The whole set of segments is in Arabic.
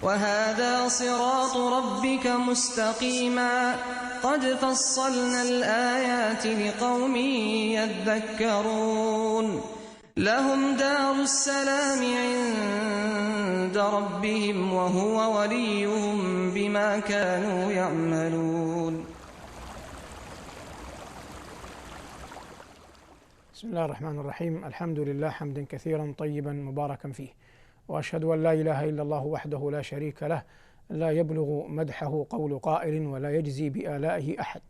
وهذا صراط ربك مستقيما قد فصلنا الآيات لقوم يذكرون لهم دار السلام عند ربهم وهو وليهم بما كانوا يعملون. بسم الله الرحمن الرحيم. الحمد لله حمدا كثيرا طيبا مباركا فيه، وأشهد أن لا إله إلا الله وحده لا شريك له، لا يبلغ مدحه قول قائل ولا يجزي بآلائه أحد،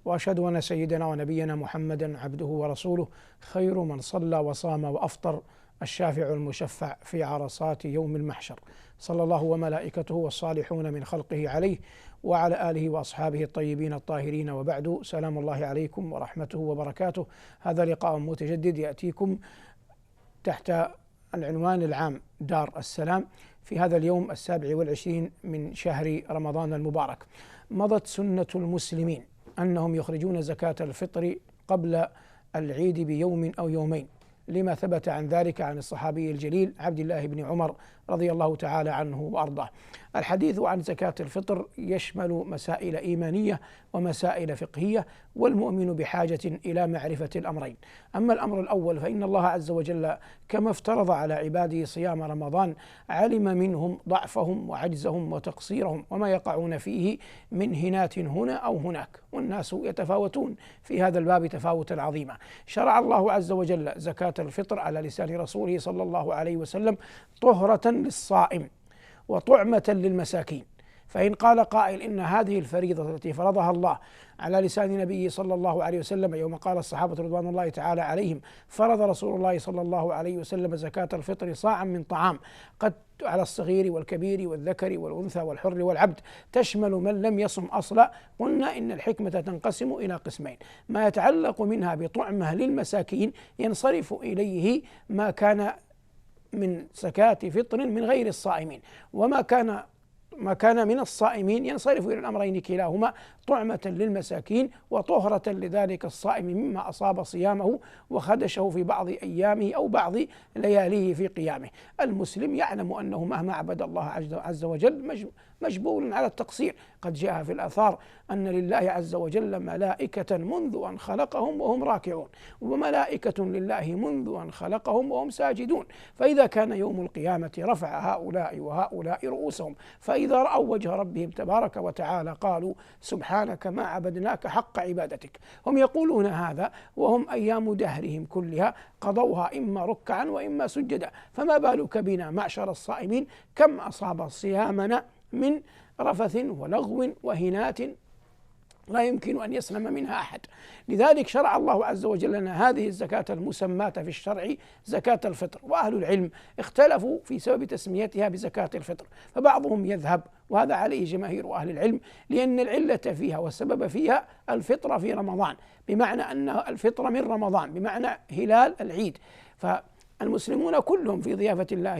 وأشهد أن سيدنا ونبينا محمدا عبده ورسوله، خير من صلى وصام وأفطر، الشافع المشفع في عرصات يوم المحشر، صلى الله وملائكته والصالحون من خلقه عليه وعلى آله وأصحابه الطيبين الطاهرين، وبعد، سلام الله عليكم ورحمته وبركاته. هذا لقاء متجدد يأتيكم تحت العنوان العام دار السلام في هذا اليوم 27 من شهر رمضان المبارك. مضت سنة المسلمين أنهم يخرجون زكاة الفطر قبل العيد بيوم أو يومين، لما ثبت عن ذلك عن الصحابي الجليل عبد الله بن عمر رضي الله تعالى عنه وأرضاه. الحديث عن زكاة الفطر يشمل مسائل إيمانية ومسائل فقهية، والمؤمن بحاجة إلى معرفة الأمرين. أما الأمر الأول فإن الله عز وجل كما افترض على عباده صيام رمضان علم منهم ضعفهم وعجزهم وتقصيرهم وما يقعون فيه من هنات هنا أو هناك، والناس يتفاوتون في هذا الباب تفاوتا عظيما. شرع الله عز وجل زكاة الفطر على لسان رسوله صلى الله عليه وسلم طهرة للصائم وطعمة للمساكين. فإن قال قائل إن هذه الفريضة التي فرضها الله على لسان نبيه صلى الله عليه وسلم يوم قال الصحابة رضوان الله تعالى عليهم فرض رسول الله صلى الله عليه وسلم زكاة الفطر صاعا من طعام قد على الصغير والكبير والذكر والأنثى والحر والعبد تشمل من لم يصم أصلا، قلنا إن الحكمة تنقسم إلى قسمين: ما يتعلق منها بطعمة للمساكين ينصرف إليه ما كان من زكاة فطر من غير الصائمين، وما كان من الصائمين ينصرف إلى الأمرين كلاهما: طعمة للمساكين وطهرة لذلك الصائم مما أصاب صيامه وخدشه في بعض أيامه أو بعض لياليه في قيامه. المسلم يعلم أنه مهما عبد الله عز وجل مجبول على التقصير. قد جاء في الآثار أن لله عز وجل ملائكة منذ أن خلقهم وهم راكعون، وملائكة لله منذ أن خلقهم وهم ساجدون. فإذا كان يوم القيامة رفع هؤلاء وهؤلاء رؤوسهم، فإذا رأوا وجه ربهم تبارك وتعالى قالوا سبحانك ما عبدناك حق عبادتك. هم يقولون هذا وهم أيام دهرهم كلها قضوها إما ركعا وإما سجدا، فما بالك بنا معشر الصائمين؟ كم أصاب صيامنا من رفث ولغو وهنات لا يمكن أن يسلم منها أحد. لذلك شرع الله عز وجل لنا هذه الزكاة المسماة في الشرع زكاة الفطر. وأهل العلم اختلفوا في سبب تسميتها بزكاة الفطر، فبعضهم يذهب، وهذا عليه جماهير أهل العلم، لأن العلة فيها والسبب فيها الفطر في رمضان، بمعنى أن الفطر من رمضان بمعنى هلال العيد، المسلمون كلهم في ضيافة الله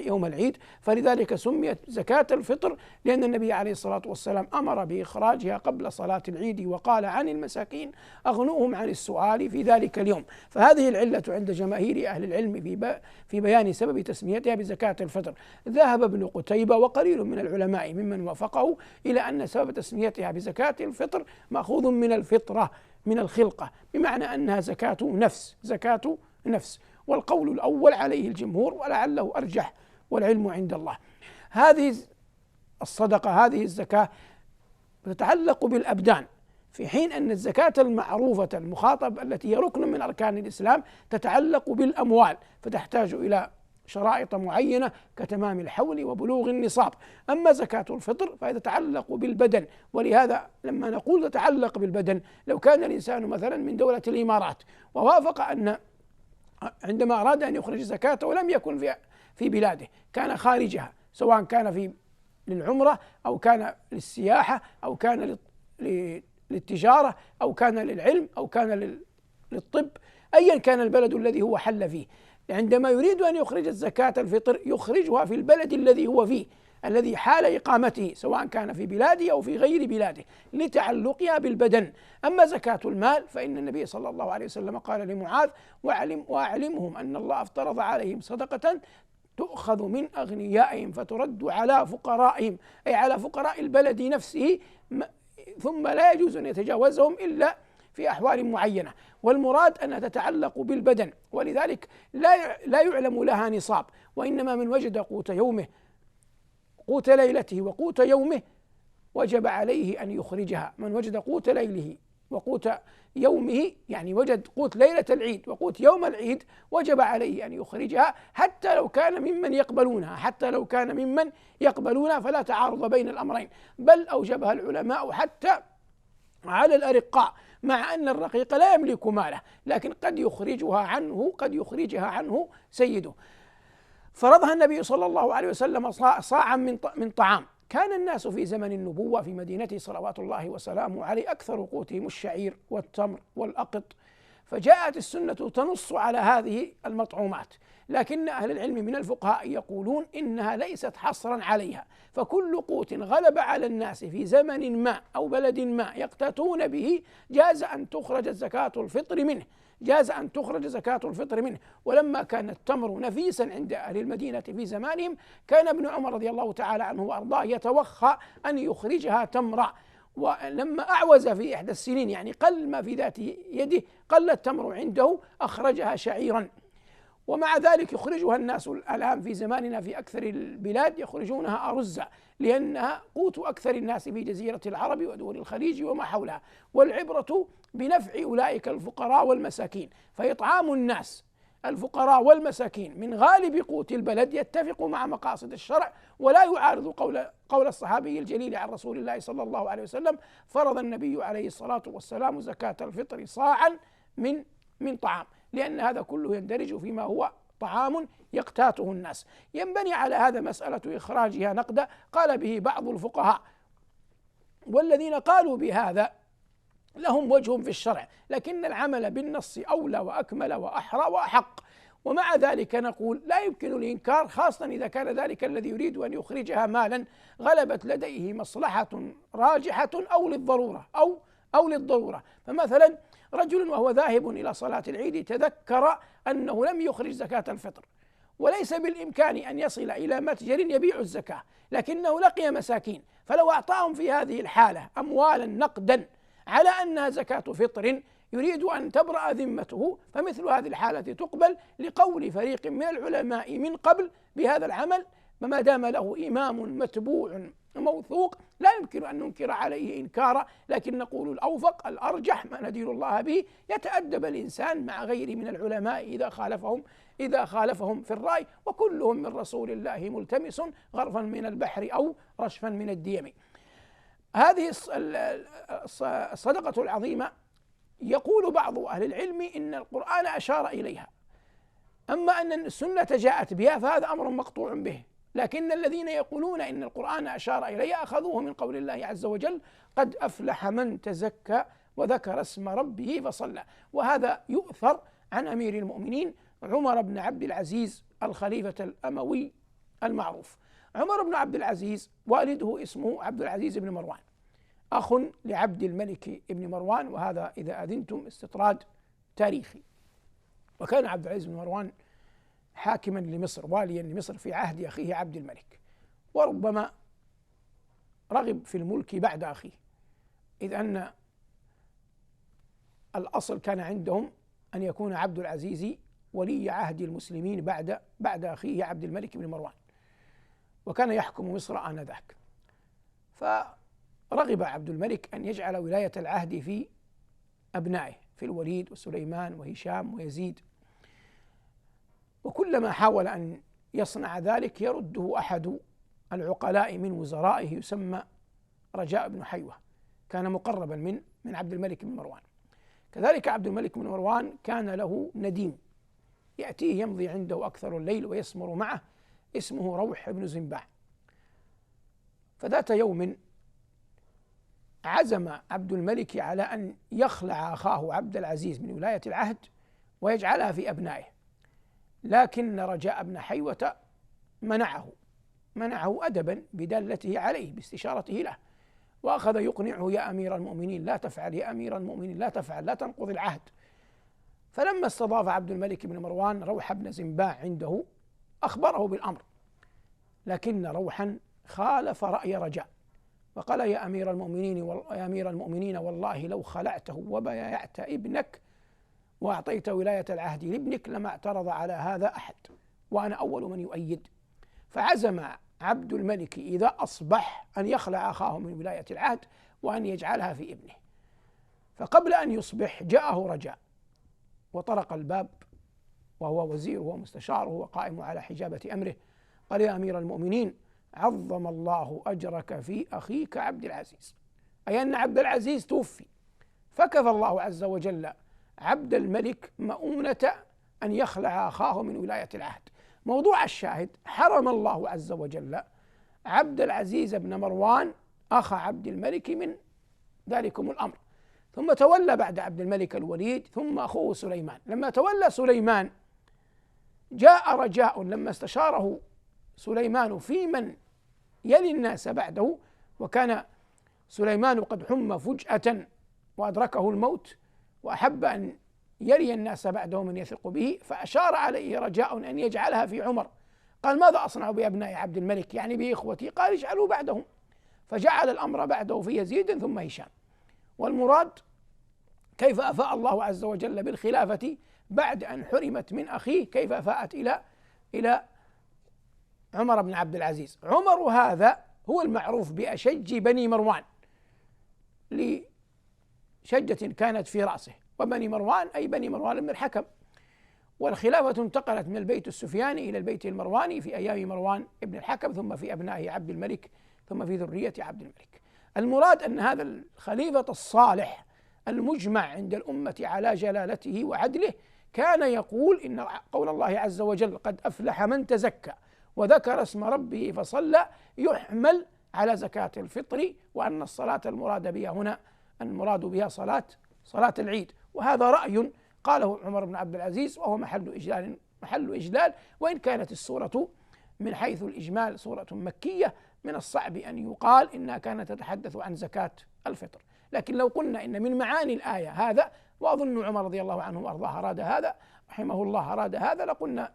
يوم العيد، فلذلك سميت زكاة الفطر، لأن النبي عليه الصلاة والسلام أمر بإخراجها قبل صلاة العيد، وقال عن المساكين أغنوهم عن السؤال في ذلك اليوم. فهذه العلة عند جماهير أهل العلم في بيان سبب تسميتها بزكاة الفطر. ذهب ابن قتيبة وقليل من العلماء ممن وافقه إلى أن سبب تسميتها بزكاة الفطر مأخوذ من الفطرة، من الخلقة، بمعنى أنها زكاة نفس. والقول الأول عليه الجمهور ولعله أرجح، والعلم عند الله. هذه الصدقة، هذه الزكاة تتعلق بالأبدان، في حين أن الزكاة المعروفة المخاطب التي هي ركن من أركان الإسلام تتعلق بالأموال، فتحتاج إلى شرائط معينة كتمام الحول وبلوغ النصاب. أما زكاة الفطر فهي تتعلق بالبدن، ولهذا لما نقول تتعلق بالبدن، لو كان الإنسان مثلا من دولة الإمارات ووافق أن عندما أراد أن يخرج زكاته ولم يكن في بلاده، كان خارجها، سواء كان للعمرة أو كان للسياحة أو كان للتجارة أو كان للعلم أو كان للطب، أيا كان البلد الذي هو حل فيه، عندما يريد أن يخرج الزكاة الفطر يخرجها في البلد الذي هو فيه، الذي حال إقامته، سواء كان في بلاده أو في غير بلاده، لتعلقها بالبدن. أما زكاة المال فإن النبي صلى الله عليه وسلم قال لمعاذ: وأعلمهم أن الله افترض عليهم صدقة تؤخذ من أغنيائهم فترد على فقرائهم، أي على فقراء البلد نفسه، ثم لا يجوز أن يتجاوزهم إلا في أحوال معينة. والمراد أنها تتعلق بالبدن، ولذلك لا يعلم لها نصاب، وإنما من وجد قوت يومه قوت ليلته وقوت يومه وجب عليه أن يخرجها. من وجد قوت ليله وقوت يومه، يعني وجد قوت ليلة العيد وقوت يوم العيد، وجب عليه أن يخرجها حتى لو كان ممن يقبلونها، فلا تعارض بين الأمرين، بل أوجبها العلماء حتى على الأرقاء، مع أن الرقيق لا يملك ماله، لكن قد يخرجها عنه سيده. فرضها النبي صلى الله عليه وسلم صاعا من طعام. كان الناس في زمن النبوة في مدينته صلوات الله وسلامه عليه أكثر قوتهم الشعير والتمر والأقط، فجاءت السنة تنص على هذه المطعومات، لكن أهل العلم من الفقهاء يقولون إنها ليست حصرا عليها، فكل قوت غلب على الناس في زمن ما أو بلد ما يقتاتون به جاز أن تخرج زكاة الفطر منه. ولما كان التمر نفيسا عند أهل المدينة في زمانهم، كان ابن عمر رضي الله تعالى عنه وأرضاه يتوخى أن يخرجها تمرا، ولما أعوز في إحدى السنين، يعني قل ما في ذات يده، قل التمر عنده، أخرجها شعيرا. ومع ذلك يخرجها الناس الآن في زماننا في أكثر البلاد يخرجونها أرزا، لأنها قوت أكثر الناس في جزيرة العرب ودول الخليج وما حولها. والعبرة بنفع أولئك الفقراء والمساكين، فإطعام الناس الفقراء والمساكين من غالب قوت البلد يتفق مع مقاصد الشرع، ولا يعارض قول الصحابي الجليل عن رسول الله صلى الله عليه وسلم: فرض النبي عليه الصلاة والسلام زكاة الفطر صاعا من طعام، لأن هذا كله يندرج فيما هو طعام يقتاته الناس. ينبني على هذا مسألة إخراجها نقدا قال به بعض الفقهاء، والذين قالوا بهذا لهم وجه في الشرع، لكن العمل بالنص أولى وأكمل وأحرى وأحق. ومع ذلك نقول لا يمكن الإنكار، خاصة إذا كان ذلك الذي يريد أن يخرجها مالا غلبت لديه مصلحة راجحة أو للضرورة. فمثلا رجل وهو ذاهب إلى صلاة العيد تذكر أنه لم يخرج زكاة الفطر، وليس بالإمكان أن يصل إلى متجر يبيع الزكاة، لكنه لقي مساكين، فلو أعطاهم في هذه الحالة أموالا نقدا على أنها زكاة فطر يريد أن تبرأ ذمته، فمثل هذه الحالة تقبل لقول فريق من العلماء من قبل بهذا العمل، فما دام له إمام متبوع موثوق لا يمكن أن ننكر عليه إنكارا، لكن نقول الأوفق الأرجح ما ندين الله به: يتأدب الإنسان مع غيره من العلماء إذا خالفهم في الرأي، وكلهم من رسول الله ملتمس غرفا من البحر أو رشفا من الديم. هذه الصدقة العظيمة يقول بعض أهل العلم إن القرآن أشار إليها، أما أن السنة جاءت بها فهذا أمر مقطوع به، لكن الذين يقولون إن القرآن أشار إليها أخذوه من قول الله عز وجل: قد أفلح من تزكى وذكر اسم ربه فصلى. وهذا يؤثر عن أمير المؤمنين عمر بن عبد العزيز الخليفة الأموي المعروف. عمر بن عبد العزيز والده اسمه عبد العزيز بن مروان، أخ لعبد الملك بن مروان، وهذا إذا أذنتم استطراد تاريخي. وكان عبد العزيز بن مروان حاكما لمصر، واليا لمصر في عهد أخيه عبد الملك، وربما رغب في الملك بعد أخيه، إذ أن الأصل كان عندهم أن يكون عبد العزيز ولي عهد المسلمين بعد أخيه عبد الملك بن مروان، وكان يحكم مصر آنذاك. فرغب عبد الملك أن يجعل ولاية العهد في أبنائه، في الوليد وسليمان وهشام ويزيد، وكلما حاول أن يصنع ذلك يرده أحد العقلاء من وزرائه يسمى رجاء بن حيوة، كان مقربا من عبد الملك بن مروان. كذلك عبد الملك بن مروان كان له نديم يأتيه يمضي عنده أكثر الليل ويسمر معه، اسمه روح بن زنباع. فذات يوم عزم عبد الملك على أن يخلع أخاه عبد العزيز من ولاية العهد ويجعلها في أبنائه، لكن رجاء بن حيوة منعه أدبا بدلته عليه باستشارته له، وأخذ يقنعه: يا أمير المؤمنين لا تفعل، يا أمير المؤمنين لا تفعل، لا تنقض العهد. فلما استضاف عبد الملك بن مروان روح بن زنباع عنده أخبره بالأمر، لكن روحا خالف رأي رجاء وقال: يا أمير المؤمنين والله لو خلعته وبايعت ابنك وأعطيت ولاية العهد لابنك لما اعترض على هذا أحد، وأنا أول من يؤيد. فعزم عبد الملك إذا أصبح أن يخلع أخاه من ولاية العهد وأن يجعلها في ابنه. فقبل أن يصبح جاءه رجاء وطرق الباب وهو وزيره ومستشاره وقائم على حجابة أمره، قال: يا أمير المؤمنين، عظم الله أجرك في أخيك عبد العزيز، أي أن عبد العزيز توفي، فكفى الله عز وجل عبد الملك مؤونة أن يخلع أخاه من ولاية العهد. موضوع الشاهد: حرم الله عز وجل عبد العزيز بن مروان أخ عبد الملك من ذلكم الأمر. ثم تولى بعد عبد الملك الوليد، ثم أخوه سليمان. لما تولى سليمان جاء رجاء لما استشاره سليمان في من يلي الناس بعده، وكان سليمان قد حم فجأة وأدركه الموت وأحب أن يلي الناس بعده من يثق به، فأشار عليه رجاء أن يجعلها في عمر. قال: ماذا أصنع بأبناء عبد الملك، يعني بإخوتي؟ قال: اجعلوا بعدهم. فجعل الأمر بعده في يزيد ثم هشام. والمراد كيف أفاء الله عز وجل بالخلافة بعد أن حرمت من أخيه، كيف أفاءت إلى عمر بن عبد العزيز. عمر هذا هو المعروف بأشج بني مروان، لشجة كانت في رأسه، وبني مروان أي بني مروان بن الحكم. والخلافة انتقلت من البيت السفياني إلى البيت المرواني في أيام مروان بن الحكم، ثم في أبنائه عبد الملك، ثم في ذرية عبد الملك. المراد أن هذا الخليفة الصالح المجمع عند الأمة على جلالته وعدله كان يقول إن قول الله عز وجل: قد أفلح من تزكى وذكر اسم ربه فصلى، يحمل على زكاة الفطر، وأن الصلاة المراد بها هنا صلاة العيد. وهذا رأي قاله عمر بن عبد العزيز، وهو محل إجلال، وإن كانت السورة من حيث الإجمال سورة مكية من الصعب أن يقال إنها كانت تتحدث عن زكاة الفطر. لكن لو قلنا إن من معاني الآية هذا، وأظن عمر رضي الله عنه وأرضاه أراد هذا، رحمه الله أراد هذا،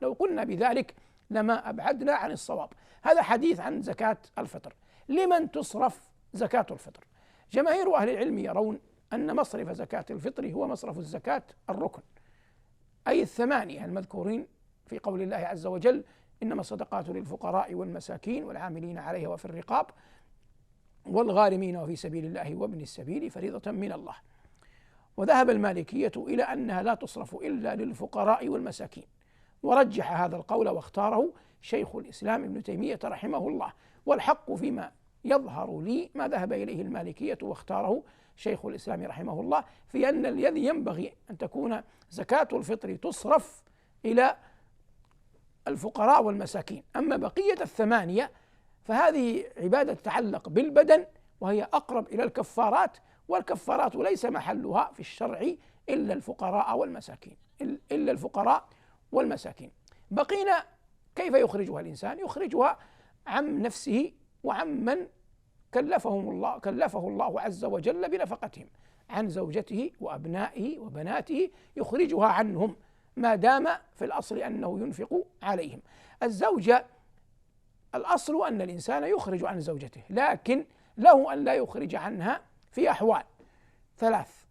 لو قلنا بذلك لما أبعدنا عن الصواب. هذا حديث عن زكاة الفطر. لمن تصرف زكاة الفطر؟ جماهير أهل العلم يرون أن مصرف زكاة الفطر هو مصرف الزكاة الركن، أي 8 المذكورين في قول الله عز وجل: إنما الصدقات للفقراء والمساكين والعاملين عليها وفي الرقاب والغارمين وفي سبيل الله وابن السبيل فريضة من الله. وذهب المالكية إلى أنها لا تصرف إلا للفقراء والمساكين، ورجح هذا القول واختاره شيخ الإسلام ابن تيمية رحمه الله. والحق فيما يظهر لي ما ذهب إليه المالكية واختاره شيخ الإسلام رحمه الله، في أن الذي ينبغي أن تكون زكاة الفطر تصرف إلى الفقراء والمساكين. أما بقية 8 فهذه عبادة تتعلق بالبدن، وهي أقرب إلى الكفارات، والكفارات ليس محلها في الشرع إلا الفقراء والمساكين. بقينا كيف يخرجها الإنسان؟ يخرجها عن نفسه وعن من كلفه الله عز وجل بنفقتهم، عن زوجته وأبنائه وبناته، يخرجها عنهم ما دام في الأصل أنه ينفق عليهم. الزوجة الأصل أن الإنسان يخرج عن زوجته، لكن له أن لا يخرج عنها في أحوال 3.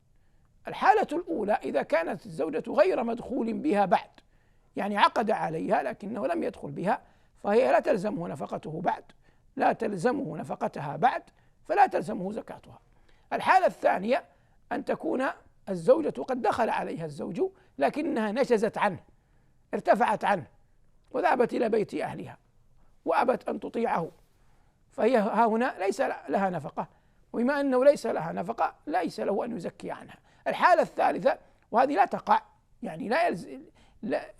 الحالة الأولى إذا كانت الزوجة غير مدخول بها بعد، يعني عقد عليها لكنه لم يدخل بها، فهي لا تلزمه نفقته بعد، لا تلزمه نفقتها بعد، فلا تلزمه زكاتها. الحالة الثانية أن تكون الزوجة قد دخل عليها الزوج لكنها نشزت عنه، ارتفعت عنه وذهبت إلى بيت أهلها وأبت أن تطيعه، فهي ها هنا ليس لها نفقة، وبما أنه ليس لها نفقة ليس له أن يزكي عنها. الحالة الثالثة، وهذه لا تقع، يعني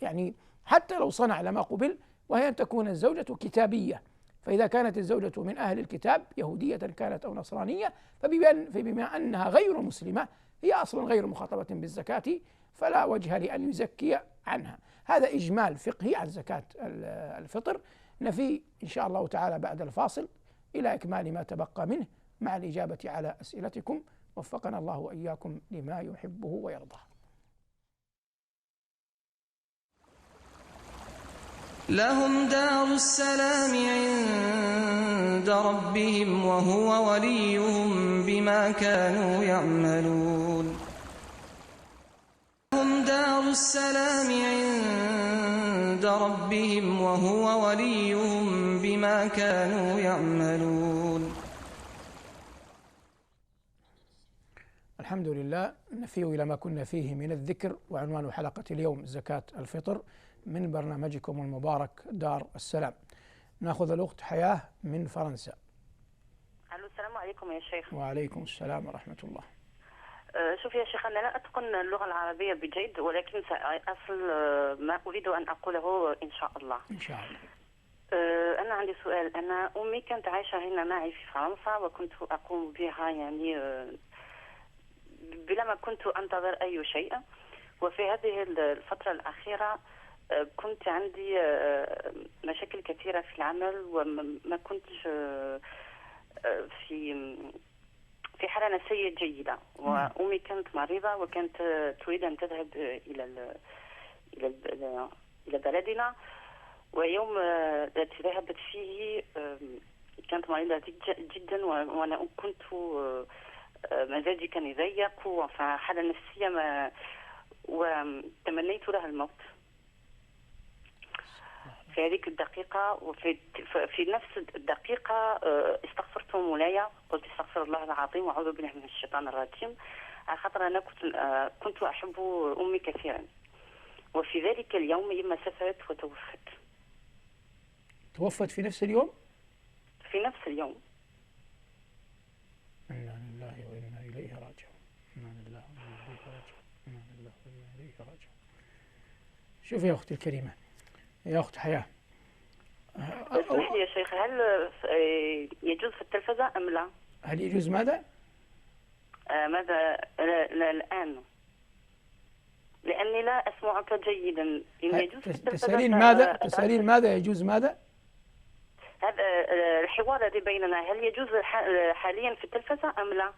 يعني حتى لو صنع لما قبل، وهي أن تكون الزوجة كتابية. فإذا كانت الزوجة من أهل الكتاب يهودية كانت أو نصرانية، فبما أنها غير مسلمة هي أصلا غير مخاطبة بالزكاة، فلا وجه لأن يزكي عنها. هذا إجمال فقهي عن زكاة الفطر. نفي إن شاء الله تعالى بعد الفاصل إلى إكمال ما تبقى منه مع الإجابة على أسئلتكم، وفقنا الله وإياكم لما يحبه ويرضاه. لهم دار السلام عند ربهم وهو وليهم بما كانوا يعملون لهم دار السلام عند ربهم وهو وليهم بما كانوا يعملون. الحمد لله، نفي إلى ما كنا فيه من الذكر. وعنوان حلقة اليوم زكاة الفطر من برنامجكم المبارك دار السلام. ناخذ الأخت حياة من فرنسا. الو، السلام عليكم يا شيخ. وعليكم السلام ورحمة الله. شوف يا شيخ، أنا لا أتقن اللغة العربية بجيد، ولكن سأصل ما أريد أن أقوله إن شاء الله. إن شاء الله. أنا عندي سؤال. أنا أمي كانت عايشة هنا معي في فرنسا، وكنت أقوم بها يعني بلا ما كنت أنتظر أي شيء. وفي هذه الفترة الأخيرة كنت عندي مشاكل كثيرة في العمل، وما كنتش في حالة نفسية جيدة. وأمي كانت مريضة، وكانت تريد أن تذهب إلى بلدنا. ويوم التي ذهبت فيه كانت مريضة جدا، وأنا كنت مزاجي كان يضيق، وحالة نفسية وتمنيت لها الموت في هذيك الدقيقة. وفي نفس الدقيقة استغفرت مولاي، قلت استغفر الله العظيم وأعوذ بالله من الشيطان الرجيم، على خاطر أنا كنت أحب أمي كثيرا. وفي ذلك اليوم يما سافرت وتوفت. توفت في نفس اليوم؟ في نفس اليوم. إنا لله وإنا إليه راجعون. إنا لله وإنا إليه راجعون. إنا لله وإنا إليه راجعون. شوف يا أختي الكريمة، يا أخت حياة، اسمح لي يا شيخ، هل يجوز في التلفزة أم لا؟ هل يجوز ماذا؟ ماذا؟ لا الآن، لأني لا أسمعك جيدا. إن يجوز في التلفزة تسألين ماذا يجوز ماذا؟ هذا الحوار الذي بيننا هل يجوز حاليا في التلفزة أم لا؟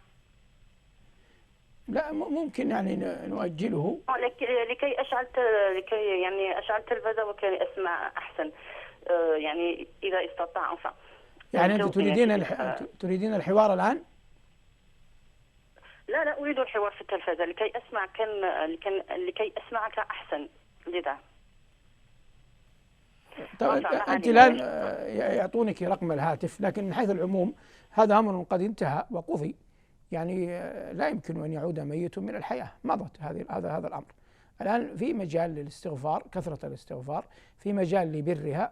لا، ممكن يعني نؤجله لكي أشعل تلفزة وكي أسمع أحسن، يعني إذا استطاع. يعني أنت تريدين الحوار الآن؟ لا أريد الحوار في التلفزة لكي أسمع لكي أسمعك أحسن. لذا أنت الآن يعطونك رقم الهاتف، لكن من حيث العموم هذا أمر قد انتهى وقضي، يعني لا يمكن أن يعود ميت من الحياة، مضت هذا الأمر. الآن في مجال للاستغفار، كثرة الاستغفار، في مجال لبرها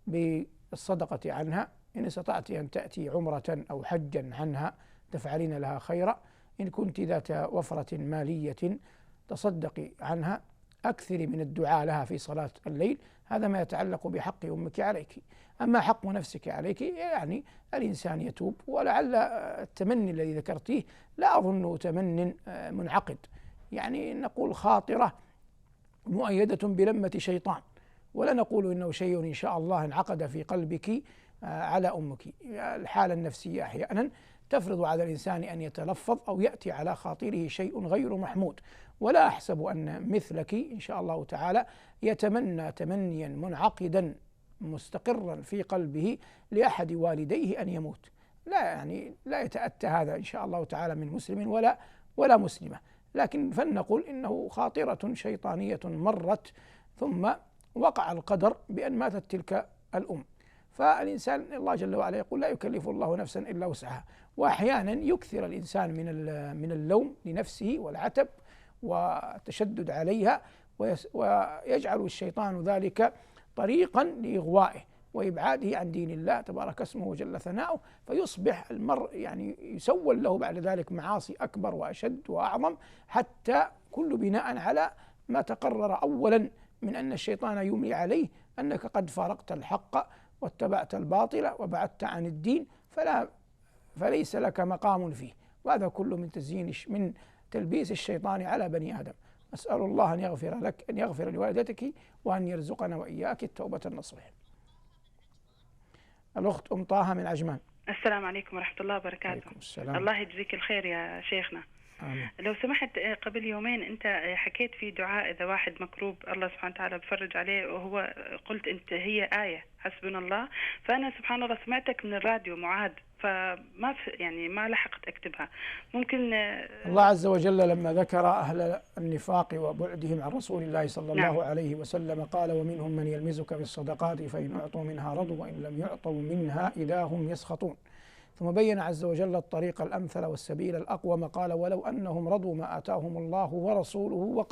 بالصدقة عنها. إن استطعت أن تأتي عمرة أو حجا عنها تفعلين لها خيرا. إن كنت ذات وفرة مالية تصدقي عنها. أكثري من الدعاء لها في صلاة الليل. هذا ما يتعلق بحق أمك عليك. أما حق نفسك عليك يعني الإنسان يتوب، ولعل التمني الذي ذكرتيه لا أظنه تمن منعقد، يعني نقول خاطرة مؤيدة بلمة شيطان، ولا نقول إنه شيء إن شاء الله انعقد في قلبك على أمك. الحالة النفسية أحيانا تفرض على الإنسان أن يتلفظ أو يأتي على خاطره شيء غير محمود، ولا أحسب أن مثلك إن شاء الله تعالى يتمنى تمنيا منعقدا مستقرا في قلبه لأحد والديه أن يموت. لا، يعني لا يتأتى هذا إن شاء الله تعالى من مسلم ولا مسلمة. لكن فلنقل إنه خاطرة شيطانية مرت، ثم وقع القدر بأن ماتت تلك الأم. فالإنسان الله جل وعلا يقول لا يكلف الله نفسا إلا وسعها. وأحيانا يكثر الإنسان من اللوم لنفسه والعتب والتشدد عليها، ويجعل الشيطان ذلك طريقا لإغوائه وإبعاده عن دين الله تبارك اسمه وجل ثناؤه، فيصبح المرء يعني يسول له بعد ذلك معاصي أكبر وأشد وأعظم، حتى كل بناء على ما تقرر أولا من أن الشيطان يملي عليه أنك قد فارقت الحق واتبعت الباطل وبعدت عن الدين، فليس لك مقام فيه. وهذا كله من تلبيس الشيطان على بني آدم. أسأل الله أن يغفر لك، أن يغفر لوالدتك، وأن يرزقنا وإياك التوبة النصوح. الأخت طه من عجمان. السلام عليكم ورحمة الله وبركاته. عليكم السلام. الله يجزيك الخير يا شيخنا. آمين. لو سمحت، قبل يومين أنت حكيت في دعاء إذا واحد مكروب الله سبحانه وتعالى بفرج عليه، وهو قلت أنت هي آية حسبنا الله. فأنا سبحان الله سمعتك من الراديو معاد، فما يعني ما لحقت أكتبها. ممكن الله عز وجل لما ذكر أهل النفاق وبعدهم عن رسول الله صلى الله عليه وسلم قال: ومنهم من يلمزك في الصدقات فإن أعطوا منها رضوا وإن لم يعطوا منها إذا هم يسخطون. ثم بين عز وجل الطريق الأمثل والسبيل الأقوم، قال: ولو أنهم رضوا ما آتاهم الله ورسوله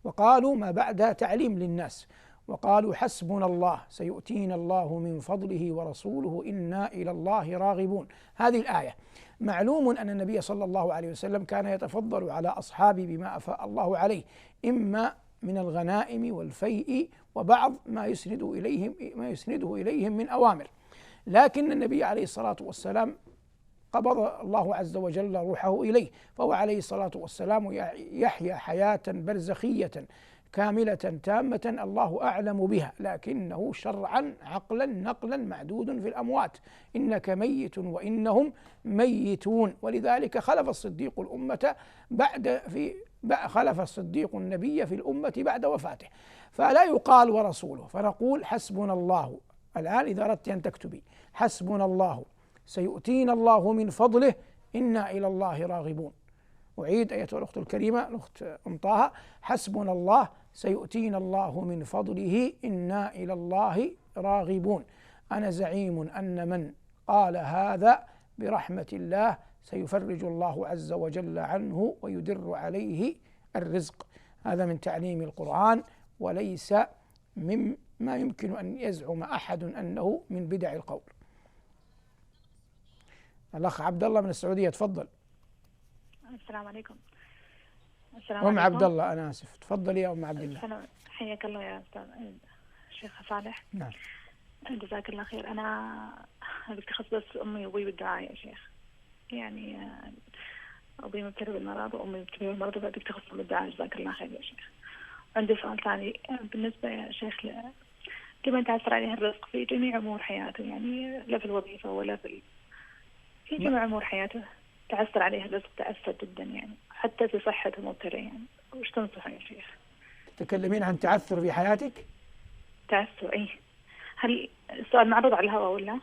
وقالوا ما بعد تعليم للناس، وقالوا حسبنا الله سيؤتينا الله من فضله ورسوله إنا إلى الله راغبون. هذه الآية معلوم أن النبي صلى الله عليه وسلم كان يتفضل على أصحابه بما أفاء الله عليه، إما من الغنائم والفيء وبعض ما يسنده إليهم من أوامر. لكن النبي عليه الصلاة والسلام قبض الله عز وجل روحه إليه، فهو عليه الصلاة والسلام يحيا حياة برزخية كاملة تامة الله أعلم بها، لكنه شرعا عقلا نقلا معدود في الأموات، إنك ميت وإنهم ميتون. ولذلك خلف الصديق النبي في الأمة بعد وفاته، فلا يقال ورسوله، فنقول حسبنا الله. الآن إذا أردت أن تكتبي حسبنا الله سيؤتينا الله من فضله إنا إلى الله راغبون. أعيد أيتها الأخت الكريمة الأخت أم طه: حسبنا الله سيؤتينا الله من فضله إنا إلى الله راغبون. أنا زعيم أن من قال هذا برحمة الله سيفرج الله عز وجل عنه ويدر عليه الرزق. هذا من تعليم القرآن، وليس مما يمكن أن يزعم أحد أنه من بدع القول. الأخ عبد الله من السعودية، تفضل. السلام عليكم. أم عبد الله، أنا آسف، تفضلي يا أم عبد الله. حياك الله يا أستاذ الشيخ صالح. نعم. جزاك الله خير. أنا بتخص بس أمي وأبوي بالدعاء يا شيخ، يعني أبوي مبتلى بالمرض وأمي مبتلى بالمرض، فبتخص بالدعاء. جزاك الله خير يا شيخ. عندي سؤال ثاني بالنسبة يا شيخ لمن تعثر عليه الرزق في جميع أمور حياته، يعني لا في الوظيفة ولا في جميع أمور حياته تعثر عليه الرزق، تأثر جدا يعني، حتى في صحته مبتلى، يعني وش تنصح يا شيخ؟ تكلمين عن تعثر في حياتك؟ تعثر، أي هل السؤال معروض على الهواء ولا؟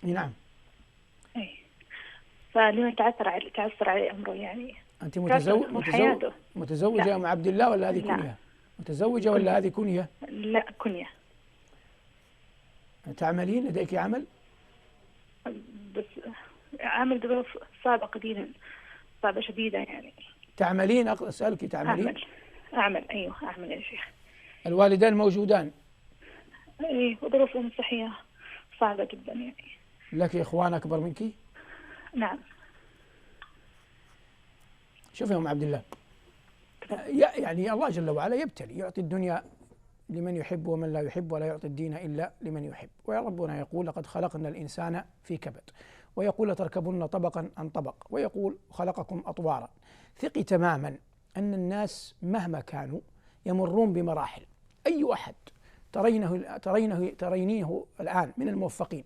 نعم. أي فلمن تعثر عليه أمره يعني. أنت متزوجة أم عبد الله ولا هذه كنية؟ متزوجة ولا هذه كنية؟ لا كنية. تعملين؟ لديك عمل؟ بس عمل ظروف صعبة قليلا، صعبة شديدة يعني. تعملين؟ أسألك تعملين؟ أعمل أيوه أعمل يا شيخ. الوالدان موجودان؟ إيه، وظروفهم الصحية صعبة جدا يعني. لك إخوان أكبر منك؟ نعم. شوف يا أم عبد الله، يعني الله جل وعلا يبتلي، يعطي الدنيا لمن يحب ومن لا يحب، ولا يعطي الدين إلا لمن يحب. ويا ربنا يقول: لقد خلقنا الإنسان في كبد، ويقول: لتركبن طبقا عن طبق، ويقول: خلقكم أطوارا. ثقي تماما أن الناس مهما كانوا يمرون بمراحل. أي أحد ترينيه الآن من الموفقين،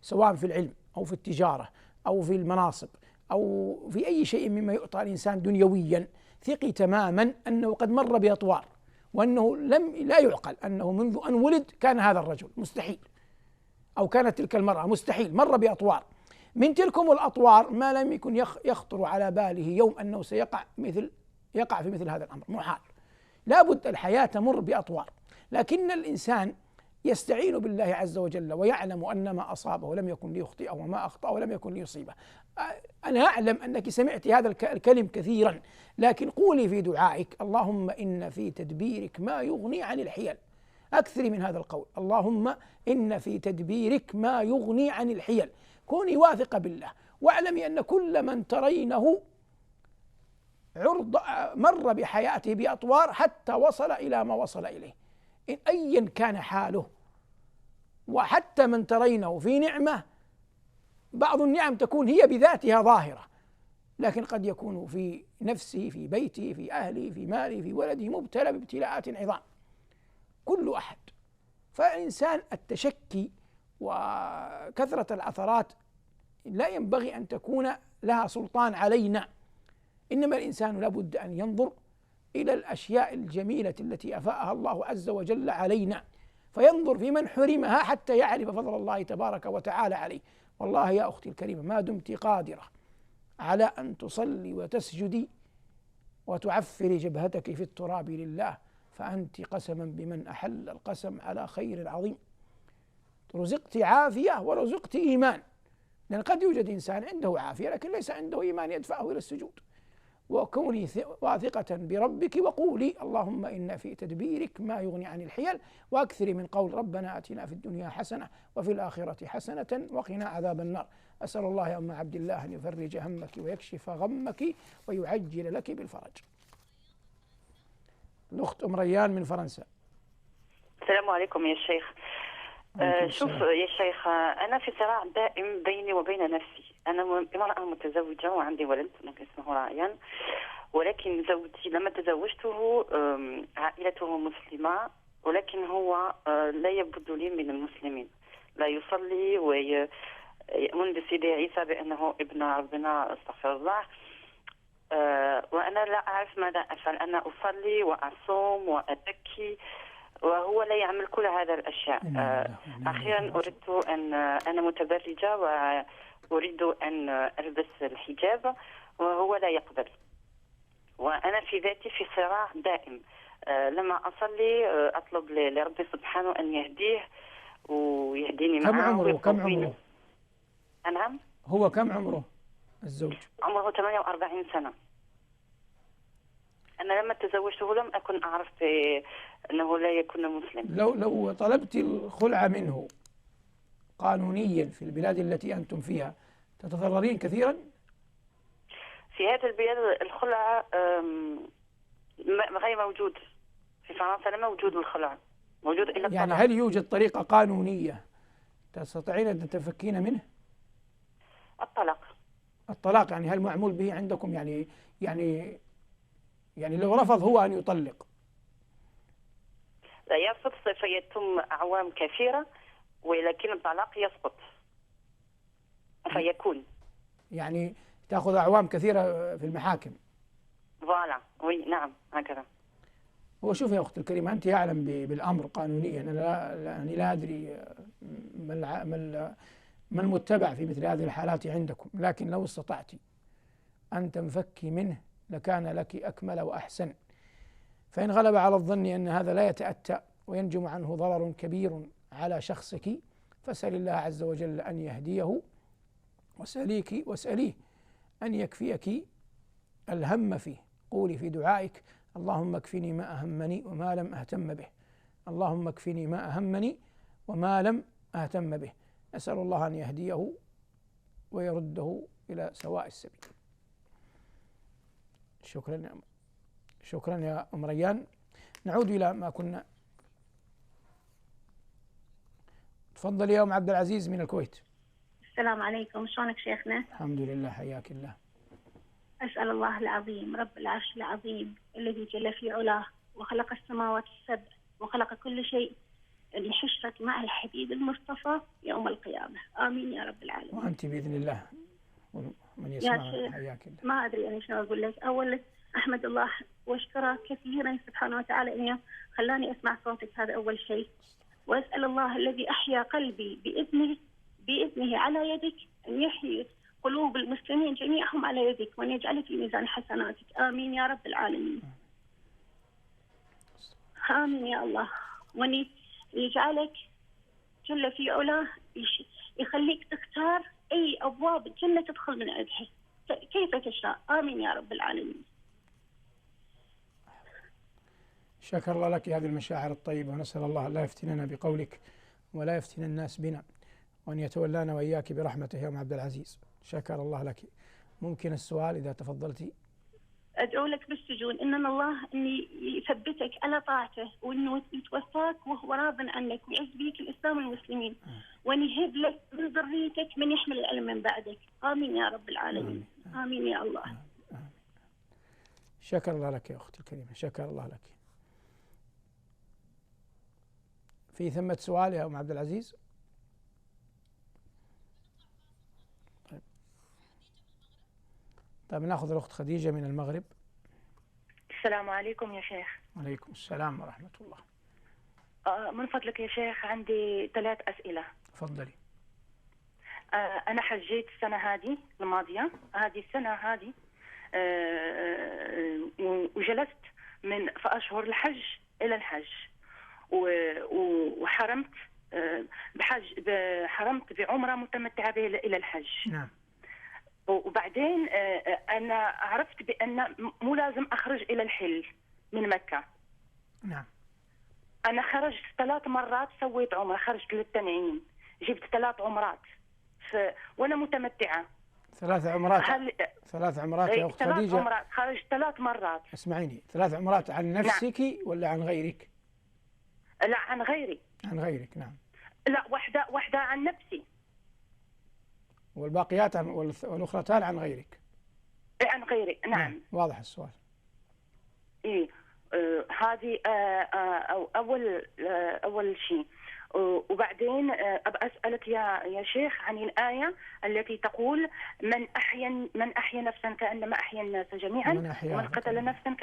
سواء في العلم أو في التجارة أو في المناصب أو في أي شيء مما يعطى الإنسان دنيويا، ثقي تماما أنه قد مر بأطوار، وأنه لا يعقل أنه منذ أن ولد كان هذا الرجل، مستحيل، أو كانت تلك المرأة، مستحيل، مر بأطوار. من تلكم الأطوار ما لم يكن يخطر على باله يوم أنه سيقع في مثل هذا الأمر، محال. لابد الحياة تمر بأطوار، لكن الإنسان يستعين بالله عز وجل ويعلم أن ما أصابه لم يكن ليخطئه وما أخطأه لم يكن ليصيبه. أنا أعلم أنك سمعت هذا الكلم كثيرا، لكن قولي في دعائك: اللهم إن في تدبيرك ما يغني عن الحيل. أكثري من هذا القول: اللهم إن في تدبيرك ما يغني عن الحيل. كوني واثقة بالله، واعلمي أن كل من ترينه مر بحياته بأطوار حتى وصل إلى ما وصل إليه، أيا كان حاله. وحتى من ترينه في نعمة، بعض النعم تكون هي بذاتها ظاهرة، لكن قد يكون في نفسه، في بيته، في أهله، في ماله، في ولده مبتلى بابتلاءات عظام، كل أحد. فالإنسان التشكي وكثرة العثرات لا ينبغي أن تكون لها سلطان علينا، إنما الإنسان لابد أن ينظر إلى الأشياء الجميلة التي أفاءها الله عز وجل علينا، فينظر في من حرمها حتى يعرف فضل الله تبارك وتعالى عليه. والله يا أختي الكريمة، ما دمت قادرة على أن تصلي وتسجدي وتعفري جبهتك في التراب لله، فأنت قسما بمن أحل القسم على خير عظيم. رزقت عافية ورزقت إيمان، لأن قد يوجد إنسان عنده عافية لكن ليس عنده إيمان يدفعه إلى السجود. وكوني واثقة بربك وقولي اللهم إن في تدبيرك ما يغني عن الحيل، وأكثري من قول ربنا آتنا في الدنيا حسنة وفي الآخرة حسنة وقنا عذاب النار. أسأل الله يا أم عبد الله أن يفرج همك ويكشف غمك ويعجل لك بالفرج. الأخت أم ريان من فرنسا. السلام عليكم يا شيخ. شوف يا شيخ، أنا في صراع دائم بيني وبين نفسي. أنا امرأة متزوجة وعندي ولد اسمه رايان، ولكن زوجي لما تزوجته عائلته مسلمة، ولكن هو لا يبد لي من المسلمين، لا يصلي ويؤمن بسيدي عيسى بأنه ابن ربنا، استغفر الله. وأنا لا أعرف ماذا أفعل. أنا أصلي وأصوم وأتكي وهو لا يعمل كل هذه الأشياء. أخيرا أردت أن أنا متبرجة وأريد أن ألبس الحجاب وهو لا يقبل، وأنا في ذاتي في صراع دائم. لما أصلي أطلب لربي سبحانه أن يهديه ويهديني معه. كم عمره؟ نعم. هو كم عمره الزوج؟ عمره 48 سنة. أنا لما تزوجته لم أكن أعرف أنه لا يكون مسلم. لو طلبت الخلع منه قانونيا في البلاد التي أنتم فيها تتضررين كثيرا؟ في هذه البلاد الخلع غير موجود. في فرنسا لا موجود الخلع، موجود إلا الطلاق. يعني هل يوجد طريقة قانونية تستطيعين أن تتفكين منه؟ الطلاق يعني هل معمول به عندكم؟ يعني لو رفض هو أن يطلق، لا يسقط فيتم أعوام كثيرة، ولكن الطلاق يسقط فيكون يعني تأخذ أعوام كثيرة في المحاكم. فوالا وي نعم هكذا. هو شوف يا أختي الكريمة، أنت أعلم بالأمر قانونيا، أنا لا أدري ما المتبع في مثل هذه الحالات عندكم، لكن لو استطعت أن تنفكي منه لكان لك أكمل وأحسن. فإن غلب على الظن أن هذا لا يتأتى وينجم عنه ضرر كبير على شخصك، فاسأل الله عز وجل أن يهديه، واسأليه أن يكفيك الهم فيه. قولي في دعائك اللهم اكفني ما أهمني وما لم أهتم به، اللهم اكفني ما أهمني وما لم أهتم به. أسأل الله أن يهديه ويرده إلى سواء السبيل. شكرا يا أم ريان. نعود إلى ما كنا. تفضل يا أم عبد العزيز من الكويت. السلام عليكم، شلونك شيخنا؟ الحمد لله، حياك الله. أسأل الله العظيم رب العرش العظيم الذي جل في علاه وخلق السماوات السبع وخلق كل شيء أن يحشرك مع الحبيب المصطفى يوم القيامة. آمين يا رب العالمين. وأنت بإذن الله من يسمع. حياك الله. ما أدري أنا شنو أقول لك. أولا أحمد الله وأشكره كثيرا سبحانه وتعالى أنه خلاني أسمع صوتك، هذا أول شيء. وأسأل الله الذي أحيا قلبي بإذنه على يدك أن يحيي قلوب المسلمين جميعهم على يدك، وأن يجعلك في ميزان حسناتك. آمين يا رب العالمين. آمين يا الله. وأن يجعلك جل في علاه يخليك تختار أي أبواب الجنة تدخل من عندها كيف تشاء. آمين يا رب العالمين. شكر الله لك هذه المشاعر الطيبة، ونسأل الله لا يفتننا بقولك ولا يفتن الناس بنا، وأن يتولانا وإياك برحمته يا أم عبد العزيز. شكر الله لك. ممكن السؤال إذا تفضلتي؟ أدعو لك بالسجون إن الله أن يثبتك على طاعته، وأنه يتوفاك وهو راض عنك ويعز بيك الإسلام والمسلمين، وأن يهب لك من ذريتك من يحمل العلم من بعدك. آمين يا رب العالمين. آمين يا الله. آمين. شكر الله لك يا أختي الكريمة، شكر الله لك. في ثمة سؤال يا أم عبد العزيز؟ طيب. طيب ناخذ الأخت خديجة من المغرب. السلام عليكم يا شيخ. وعليكم السلام ورحمة الله. من فضلك يا شيخ عندي 3 أسئلة. تفضلي. أنا حجيت السنة هذه الماضية، هذه السنة هذه، وجلست في أشهر الحج إلى الحج، وحرمت حرمت بعمرة متمتعة به إلى الحج. نعم. وبعدين أنا عرفت بأن مو لازم أخرج إلى الحل من مكة. نعم. أنا خرجت 3 مرات، سويت عمرة، خرجت للتنعيم، جبت 3 عمرات وأنا متمتعة. 3 عمرات. 3 عمرات يا أخت خديجة. 3 عمرات، خرجت 3 مرات. اسمعيني، 3 عمرات عن نفسك ولا عن غيرك؟ لا عن غيري. عن غيرك. نعم. لا واحدة عن نفسي. والباقيات والأخرتان عن غيرك. عن غيري. نعم. واضح السؤال. إيه. هذه أول شيء. وبعدين أبغى أسألك يا شيخ عن الآية التي تقول من أحيا نفسا كأنما أحيا الناس جميعا ومن قتل نفسا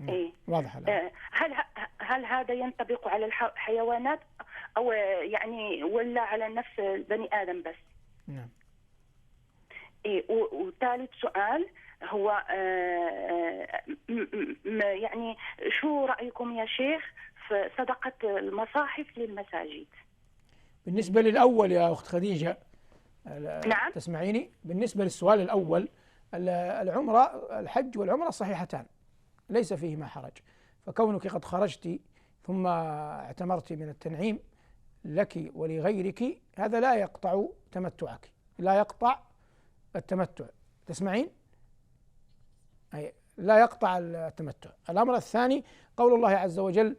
إيه. واضح الآن. هل هذا ينطبق على الحيوانات أو يعني ولا على نفس بني آدم بس؟ نعم. إيه. وثالث سؤال هو يعني شو رأيكم يا شيخ في صدقة المصاحف للمساجد؟ بالنسبة للأول يا أخت خديجة. نعم. تسمعيني؟ بالنسبة للسؤال الأول، العمرة، الحج والعمرة صحيحتان ليس فيهما حرج، فكونك قد خرجت ثم اعتمرت من التنعيم لك ولغيرك هذا لا يقطع تمتعك، لا يقطع التمتع. تسمعين؟ أي لا يقطع التمتع. الأمر الثاني قول الله عز وجل: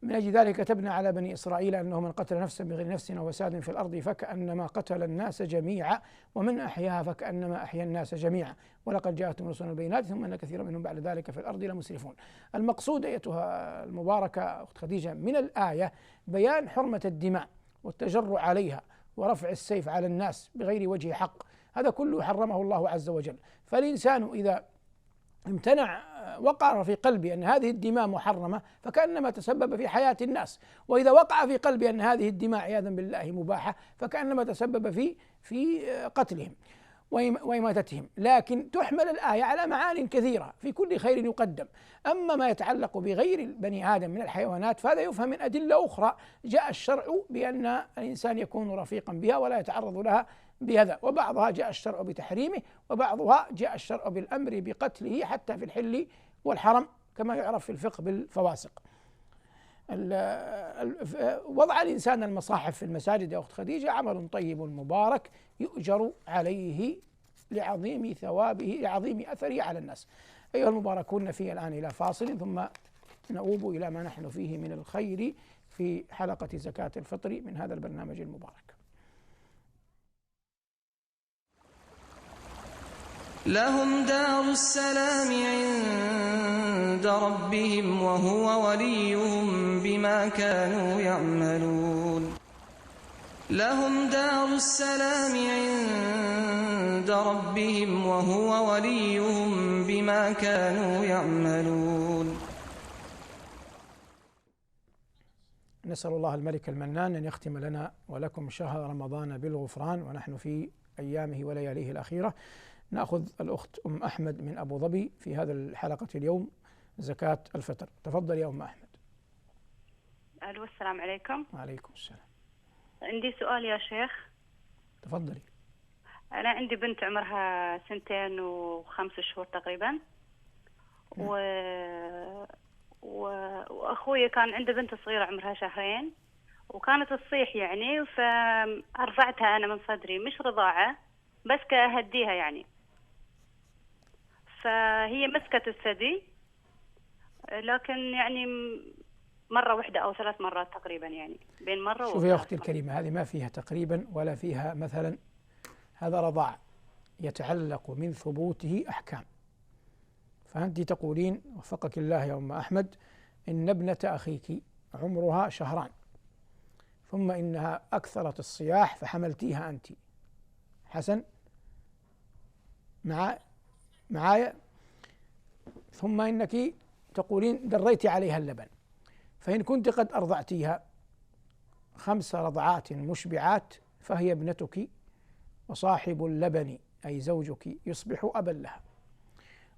من أجل ذلك كتبنا على بني إسرائيل أنه من قتل نفسا بغير نفس أو فساد في الأرض فكأنما قتل الناس جميعا ومن أحياها فكأنما أحيا الناس جميعا ولقد جاءتهم رسلنا بالبينات ثم إن كثيرا منهم بعد ذلك في الأرض لمسرفون. المقصود أيتها المباركة أخت خديجة من الآية بيان حرمة الدماء والتجرع عليها ورفع السيف على الناس بغير وجه حق، هذا كله حرمه الله عز وجل. فالإنسان إذا امتنع وقع في قلبي أن هذه الدماء محرمة فكأنما تسبب في حياة الناس، وإذا وقع في قلبي أن هذه الدماء عياذا بالله مباحة فكأنما تسبب في قتلهم وإماتتهم. لكن تحمل الآية على معان كثيرة في كل خير يقدم. أما ما يتعلق بغير بني آدم من الحيوانات فهذا يفهم من أدلة أخرى جاء الشرع بأن الإنسان يكون رفيقا بها ولا يتعرض لها بهذا، وبعضها جاء الشرع بتحريمه وبعضها جاء الشرع بالأمر بقتله حتى في الحل والحرم كما يعرف في الفقه بالفواسق. وضع الإنسان المصاحف في المساجد يا أخت خديجة عمل طيب مبارك يؤجر عليه لعظيم ثوابه لعظيم أثره على الناس. أيها المباركون، في الآن إلى فاصل ثم نؤوب إلى ما نحن فيه من الخير في حلقة زكاة الفطر من هذا البرنامج المبارك. لهم دار السلام عند ربهم وهو وليهم بما كانوا يعملون. لهم دار السلام عند ربهم وهو وليهم بما كانوا يعملون. نسأل الله الملك المنان أن يختم لنا ولكم شهر رمضان بالغفران ونحن في أيامه ولياليه الأخيرة. نأخذ الأخت أم أحمد من أبو ظبي في هذا الحلقة اليوم زكاة الفطر. تفضل يا أم أحمد. ألو، السلام عليكم. وعليكم السلام. عندي سؤال يا شيخ. تفضلي. أنا عندي بنت عمرها 2 و5 شهور تقريبا، وأخوي كان عنده بنت صغيرة عمرها 2 شهر وكانت تصيح يعني، فأرضعتها أنا من صدري، مش رضاعة بس كأهديها يعني. فهي مسكت الثدي لكن يعني مرة واحدة أو 3 مرات تقريبا، يعني بين مرة شوفي يا أختي الكريمة، هذه ما فيها تقريبا ولا فيها مثلا، هذا رضاع يتعلق من ثبوته أحكام. فأنت تقولين وفقك الله يا أم أحمد إن ابنة أخيك عمرها 2 شهر ثم إنها أكثرت الصياح فحملتيها أنت، حسن، مع معايا. ثم إنك تقولين دريت عليها اللبن، فإن كنت قد أرضعتيها 5 رضعات مشبعات فهي ابنتك، وصاحب اللبن أي زوجك يصبح أبا لها.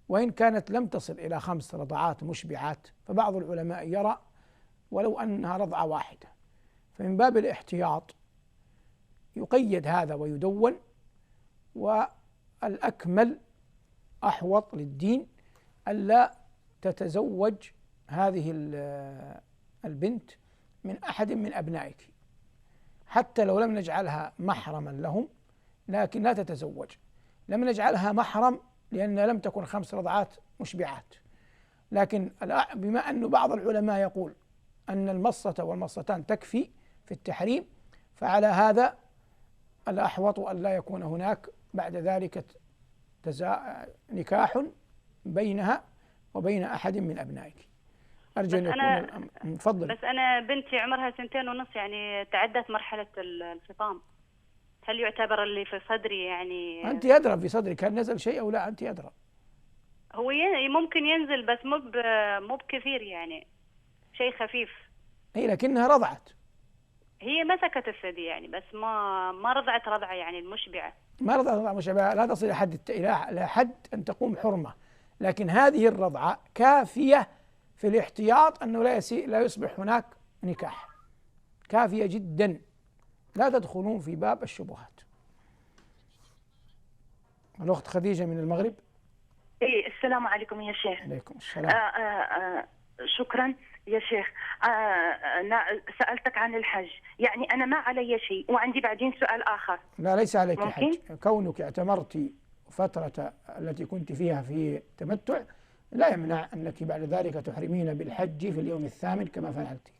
وإن كانت لم تصل إلى 5 رضعات مشبعات فبعض العلماء يرى ولو أنها رضعة واحدة، فمن باب الاحتياط يقيد هذا ويدون. والأكمل أحوط للدين ألا تتزوج هذه البنت من أحد من أبنائك، حتى لو لم نجعلها محرما لهم، لكن لا تتزوج. لم نجعلها محرم لأن لم تكن 5 رضعات مشبعات، لكن بما أن بعض العلماء يقول أن المصة والمصتان تكفي في التحريم، فعلى هذا الأحوط أن لا يكون هناك بعد ذلك نكاح بينها وبين أحد من أبنائك. أرجو أن يكون تفضل. بس أنا بنتي عمرها 2.5 يعني تعدت مرحلة الفطام، هل يعتبر اللي في صدري يعني؟ أنت أدرى في صدرك هل نزل شيء أو لا؟ أنت أدرى. هو ممكن ينزل بس مو بكثير يعني، شيء خفيف. هي لكنها رضعت، هي مسكت الثدي يعني، بس ما رضعت رضعة يعني المشبعة، ما رضعت رضعة مشبعة، لا تصل إلى حد أن تقوم حرمة، لكن هذه الرضعة كافية في الاحتياط أنه لا يصبح هناك نكاح، كافية جدا، لا تدخلون في باب الشبهات. الأخت خديجة من المغرب. السلام عليكم يا شيخ. عليكم السلام. شكرا يا شيخ. أنا سألتك عن الحج، يعني أنا ما علي شيء، وعندي بعدين سؤال آخر. لا ليس عليك حج، كونك اعتمرت فترة التي كنت فيها في تمتع لا يمنع أنك بعد ذلك تحرمين بالحج في اليوم الثامن كما فعلت.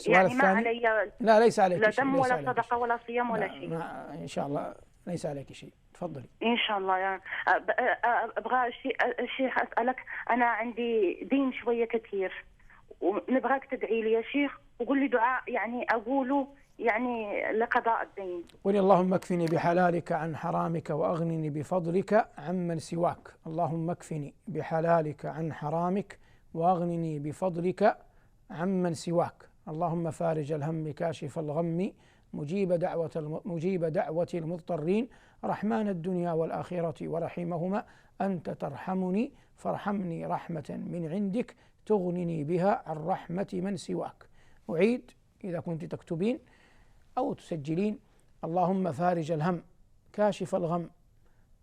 يعني ما علي لا ليس عليك لا شيء، دم ولا صدقة ولا صيام ولا شيء. إن شاء الله ليس عليك شيء، تفضلي. إن شاء الله. يعني أبغى الشيخ أسألك، أنا عندي دين شوية كثير ونبغاك تدعي لي يا شيخ، وقول لي دعاء يعني أقوله يعني لقضاء الدين. قل اللهم اكفني بحلالك عن حرامك وأغنني بفضلك عمن سواك. اللهم اكفني بحلالك عن حرامك وأغنني بفضلك عمن سواك. اللهم فارج الهم كاشف الغم مجيب دعوة المضطرين رحمن الدنيا والآخرة ورحيمهما أنت ترحمني فارحمني رحمة من عندك تغنني بها عن رحمة من سواك. أعيد إذا كنت تكتبين أو تسجلين: اللهم فارج الهم كاشف الغم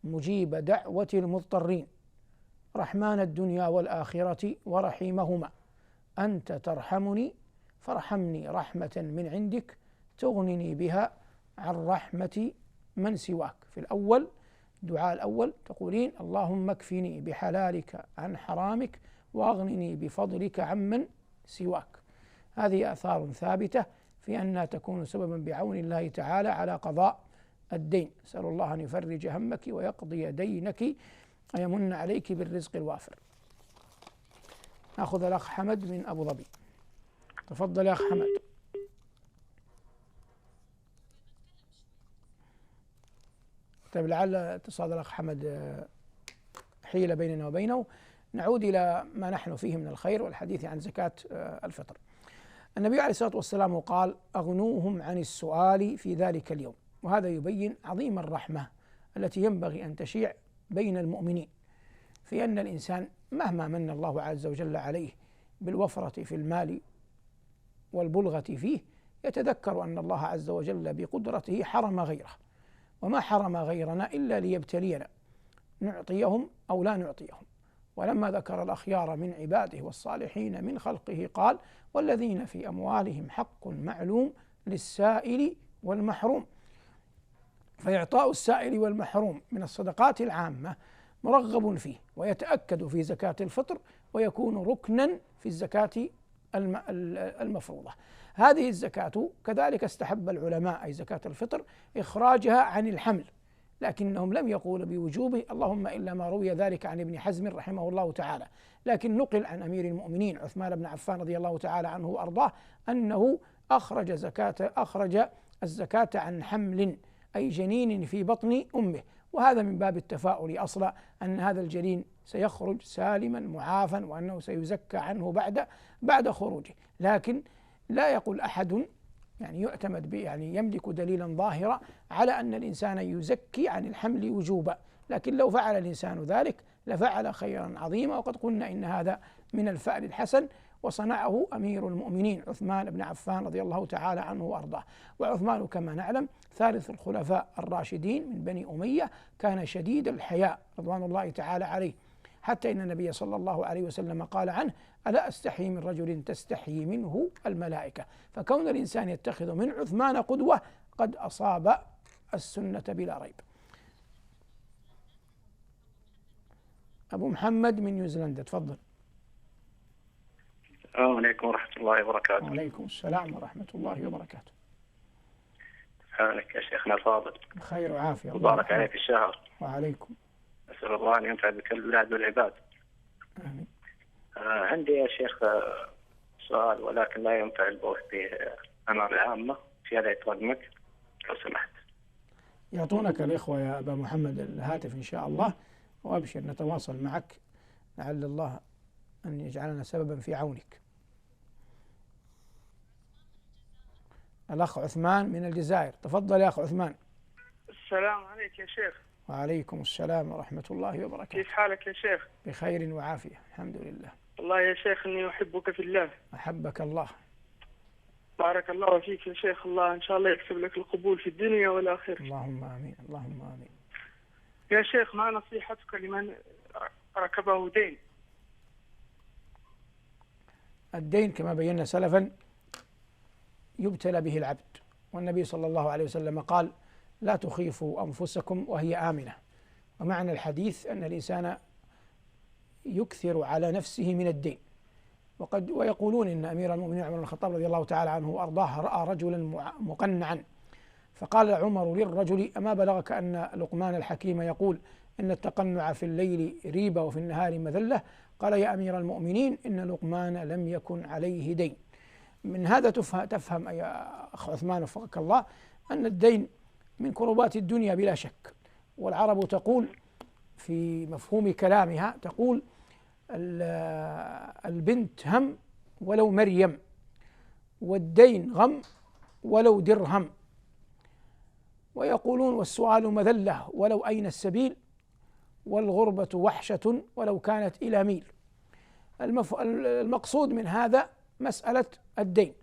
مجيب دعوة المضطرين رحمن الدنيا والآخرة ورحيمهما أنت ترحمني فارحمني رحمة من عندك تغنني بها عن رحمة من سواك. في الأول الدعاء الأول تقولين: اللهم اكفني بحلالك عن حرامك وأغنني بفضلك عمن سواك. هذه آثار ثابتة في أنها تكون سببا بعون الله تعالى على قضاء الدين. أسأل الله أن يفرج همك ويقضي دينك ويمن عليك بالرزق الوافر. نأخذ الأخ حمد من أبو ظبي. تفضل يا أخ حمد. طيب لعل اتصال الأخ حمد حيلة بيننا وبينه. نعود إلى ما نحن فيه من الخير والحديث عن زكاة الفطر. النبي عليه الصلاة والسلام قال: أغنوهم عن السؤال في ذلك اليوم. وهذا يبين عظيم الرحمة التي ينبغي أن تشيع بين المؤمنين، في أن الإنسان مهما من الله عز وجل عليه بالوفرة في المال والبلغة فيه يتذكر أن الله عز وجل بقدرته حرم غيره، وما حرم غيرنا إلا ليبتلينا نعطيهم أو لا نعطيهم. ولما ذكر الأخيار من عباده والصالحين من خلقه قال: والذين في أموالهم حق معلوم للسائل والمحروم. فإعطاء السائل والمحروم من الصدقات العامة مرغب فيه، ويتأكد في زكاة الفطر، ويكون ركنا في الزكاة المفروضة. هذه الزكاة كذلك استحب العلماء أي زكاة الفطر إخراجها عن الحمل، لكنهم لم يقولوا بوجوبه، اللهم إلا ما روي ذلك عن ابن حزم رحمه الله تعالى. لكن نقل عن أمير المؤمنين عثمان بن عفان رضي الله تعالى عنه وأرضاه أنه أخرج الزكاة عن حمل أي جنين في بطن أمه، وهذا من باب التفاؤل أصلا أن هذا الجنين سيخرج سالما معافا وأنه سيزكى عنه بعد خروجه. لكن لا يقول أحد يعني يعتمد به يعني يملك دليلا ظاهرا على أن الإنسان يزكي عن الحمل وجوبا، لكن لو فعل الإنسان ذلك لفعل خيرا عظيما. وقد قلنا إن هذا من الفعل الحسن، وصنعه أمير المؤمنين عثمان بن عفان رضي الله تعالى عنه وأرضاه. وعثمان كما نعلم ثالث الخلفاء الراشدين من بني أمية، كان شديد الحياء رضوان الله تعالى عليه، حتى إن النبي صلى الله عليه وسلم قال عنه: ألا أستحي من رجل تستحيي منه الملائكة. فكون الإنسان يتخذ من عثمان قدوة قد أصاب السنة بلا ريب. أبو محمد من نيوزيلندا، تفضل. السلام عليكم ورحمة الله وبركاته. وعليكم السلام ورحمة الله وبركاته. حالك يا شيخنا الفاضل؟ بخير وعافية. مبارك عليك الشهر. وعليكم. أسأل الله أن ينفع بك البلاد والعباد. آمين. عندي يا شيخ سؤال، ولكن لا ينفع البوح به أمام العامة، في هذا رقمك لو سمحت. يعطونك الإخوة يا أبا محمد الهاتف إن شاء الله، وأبشر نتواصل معك لعل الله أن يجعلنا سببا في عونك. الأخ عثمان من الجزائر، تفضل يا أخ عثمان. السلام عليك يا شيخ. وعليكم السلام ورحمة الله وبركاته. كيف حالك يا شيخ؟ بخير وعافية الحمد لله. والله يا شيخ إني أحبك في الله. أحبك الله. بارك الله فيك يا شيخ، الله إن شاء الله يكتب لك القبول في الدنيا والآخرة. اللهم آمين اللهم آمين. يا شيخ، ما نصيحتك لمن ركبه دين؟ الدين كما بينا سلفا يبتلى به العبد، والنبي صلى الله عليه وسلم قال: لا تخيفوا أنفسكم وهي آمنة. ومعنى الحديث أن الإنسان يكثر على نفسه من الدين. ويقولون إن أمير المؤمنين عمر بن الخطاب رضي الله تعالى عنه وأرضاه رأى رجلا مقنعا، فقال عمر للرجل: أما بلغك أن لقمان الحكيم يقول إن التقنع في الليل ريبة وفي النهار مذلة؟ قال: يا أمير المؤمنين إن لقمان لم يكن عليه دين. من هذا تفهم يا أخ عثمان وفقك الله أن الدين من كربات الدنيا بلا شك. والعرب تقول في مفهوم كلامها، تقول: البنت هم ولو مريم، والدين غم ولو درهم. ويقولون: والسؤال مذلة ولو أين السبيل، والغربة وحشة ولو كانت إلى ميل. المقصود من هذا مسألة الدين.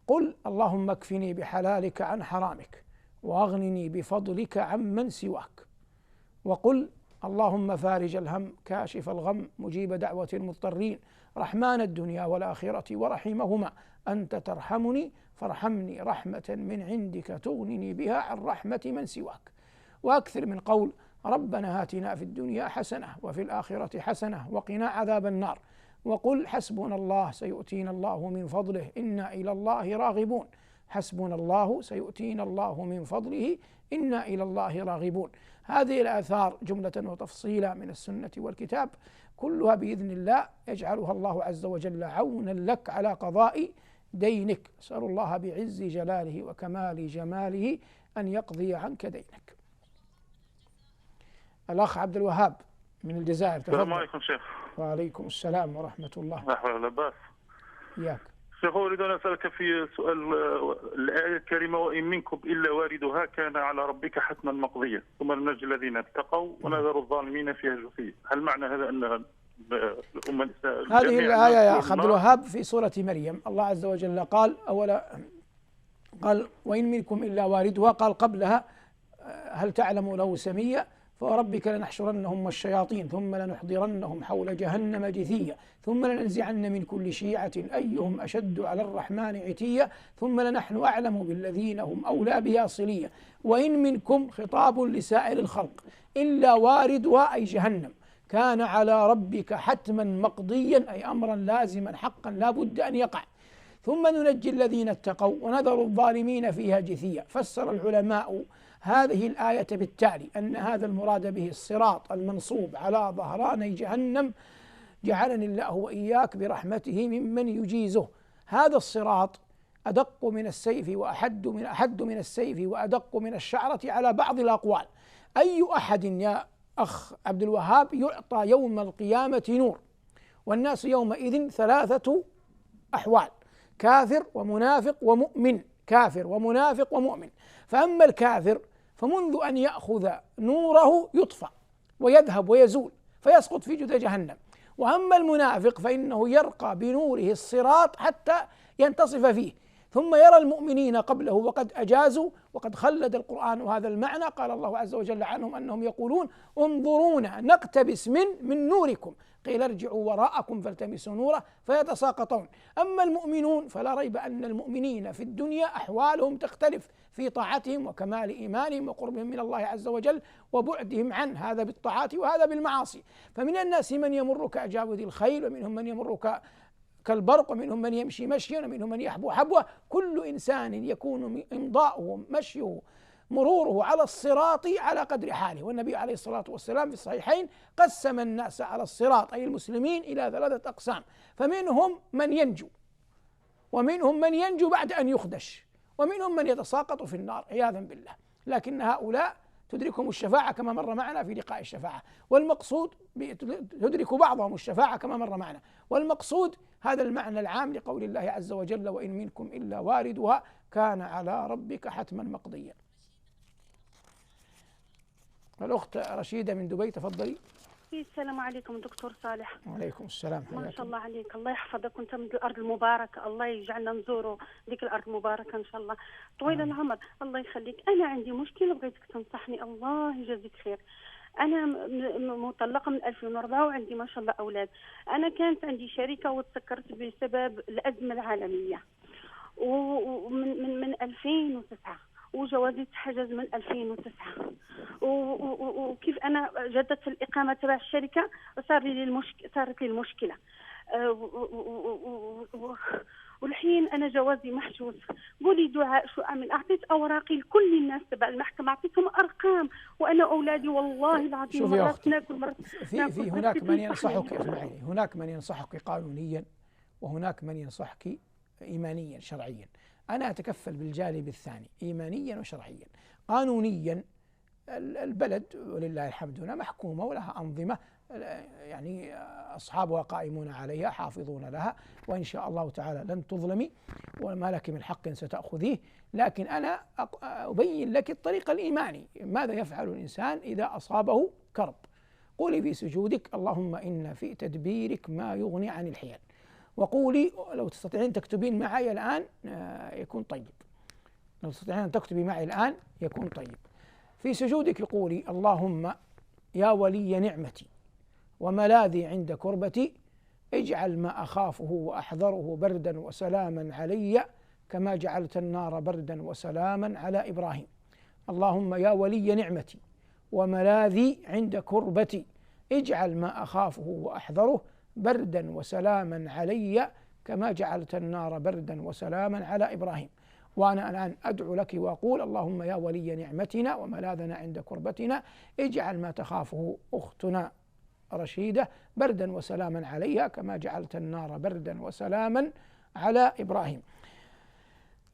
قل: اللهم اكفني بحلالك عن حرامك، وأغنني بفضلك عمن سواك. وقل: اللهم فارج الهم كاشف الغم مجيب دعوة المضطرين رحمن الدنيا والآخرة ورحيمهما، أنت ترحمني فارحمني رحمة من عندك تغنني بها عن رحمة من سواك. وأكثر من قول: ربنا هاتنا في الدنيا حسنة وفي الآخرة حسنة وقنا عذاب النار. وقل: حسبنا الله سيؤتينا الله من فضله إنا إلى الله راغبون. حسبنا الله سيؤتينا الله من فضله إنا إلى الله راغبون. هذه الآثار جملة وتفصيلا من السنة والكتاب كلها بإذن الله يجعلها الله عز وجل عونا لك على قضاء دينك. أسأل الله بعز جلاله وكمال جماله أن يقضي عنك دينك. الأخ عبد الوهاب من الجزائر، السلام عليكم شيخ. وعليكم السلام ورحمة الله. لا حول ولا باس. إياك شيخ، أريد أن أسألك في سؤال الآية الكريمة: وإن منكم إلا واردها كان على ربك حتما مقضيا ثم ننجي الذين اتقوا ونذر الظالمين فيها جثيا. هل معنى هذا أن الأمة هذه الآية يا أخ عبد الوهاب في سورة مريم الله عز وجل قال قال: وإن منكم إلا واردها، قال قبلها: هل تعلم له سميا؟ فوربك لنحشرنهم والشياطين ثم لنحضرنهم حول جهنم جثيا ثم لننزعن من كل شيعة أيهم أشد على الرحمن عتيا ثم لنحن أعلم بالذين هم أولى بها صليا. وإن منكم خطاب لسائر الخلق إلا واردها أي جهنم كان على ربك حتما مقضيا أي أمرا لازما حقا لا بد أن يقع. ثم ننجي الذين اتقوا ونذر الظالمين فيها جثيا. فسر العلماء هذه الآية بالتالي أن هذا المراد به الصراط المنصوب على ظهراني جهنم، جعلني الله وإياك برحمته ممن يجيزه. هذا الصراط أدق من السيف وأحد من السيف وأدق من الشعرة على بعض الأقوال. أي أحد يا أخ عبد الوهاب يعطى يوم القيامة نور، والناس يومئذ ثلاثة أحوال: كافر ومنافق ومؤمن، كافر ومنافق ومؤمن. فأما الكافر فمنذ أن يأخذ نوره يطفأ ويذهب ويزول فيسقط في جثى جهنم. وأما المنافق فإنه يرقى بنوره الصراط حتى ينتصف فيه، ثم يرى المؤمنين قبله وقد أجازوا. وقد خلد القرآن هذا المعنى، قال الله عز وجل عنهم أنهم يقولون: انظرونا نقتبس من نوركم، قيل ارجعوا وراءكم فالتمسوا نورا فيتساقطون. أما المؤمنون فلا ريب أن المؤمنين في الدنيا أحوالهم تختلف في طاعتهم وكمال إيمانهم وقربهم من الله عز وجل وبعدهم عنه، هذا بالطاعات وهذا بالمعاصي. فمن الناس من يمر كأجاود الخيل، ومنهم من يمر كالبرق، ومنهم من يمشي مشيا، ومنهم من يحبو حبوة. كل إنسان يكون إمضاؤه مشيه مروره على الصراط على قدر حاله. والنبي عليه الصلاة والسلام في الصحيحين قسم الناس على الصراط أي المسلمين إلى 3 أقسام: فمنهم من ينجو، ومنهم من ينجو بعد أن يخدش، ومنهم من يتساقط في النار عياذا بالله. لكن هؤلاء تدركهم الشفاعة كما مر معنا في لقاء الشفاعة، والمقصود تدرك بعضهم الشفاعة كما مر معنا، والمقصود هذا المعنى العام لقول الله عز وجل: وإن منكم إلا واردها كان على ربك حتما مقضيا. الأخت رشيدة من دبي، تفضلي. السلام عليكم دكتور صالح. وعليكم السلام. ما شاء الله عليك، الله يحفظك، وانت من الارض المباركه، الله يجعلنا نزوروا ذيك الارض المباركه ان شاء الله طويل العمر. الله يخليك. انا عندي مشكله بغيتك تنصحني، الله يجازيك خير. انا مطلقه من 2004 وعندي ما شاء الله اولاد. انا كانت عندي شركه وتسكرت بسبب الازمه العالميه، ومن 2009 وجوازي تحجز من 2009، وكيف انا جددت الإقامة تبع الشركة صارت لي المشكلة، والحين أنا جوازي محجوز. قولي دعاء شو أعمل؟ أعطيت أوراقي لكل الناس تبع المحكمة، أعطيتهم أرقام، وأنا أولادي والله العظيم مرات ناكل مرات في هناك من ينصحك، اسمعيني، هناك من ينصحك قانونيا، وهناك من ينصحك إيمانيا شرعيا. أنا أتكفل بالجانب الثاني إيمانيا وشرعيا. قانونيا البلد ولله الحمد هنا محكومة ولها أنظمة، يعني أصحابها قائمون عليها حافظون لها، وإن شاء الله تعالى لن تظلمي وما لك من حق ستأخذيه. لكن أنا أبين لك الطريق الإيماني، ماذا يفعل الإنسان إذا أصابه كرب. قولي في سجودك: اللهم إن في تدبيرك ما يغني عن الحيل. وقولي لو تستطيعين تكتبين معي الآن يكون طيب، لو تستطيعين أن تكتبي معي الآن يكون طيب. في سجودك قولي: اللهم يا ولي نعمتي وملاذي عند كربتي، اجعل ما أخافه وأحذره بردا وسلاما علي كما جعلت النار بردا وسلاما على إبراهيم. اللهم يا ولي نعمتي وملاذي عند كربتي، اجعل ما أخافه وأحذره بردا وسلاما علي كما جعلت النار بردا وسلاما على إبراهيم. وأنا الآن أدعو لك وأقول: اللهم يا ولي نعمتنا وملاذنا عند كربتنا، اجعل ما تخافه أختنا رشيدة بردا وسلاما عليها كما جعلت النار بردا وسلاما على إبراهيم.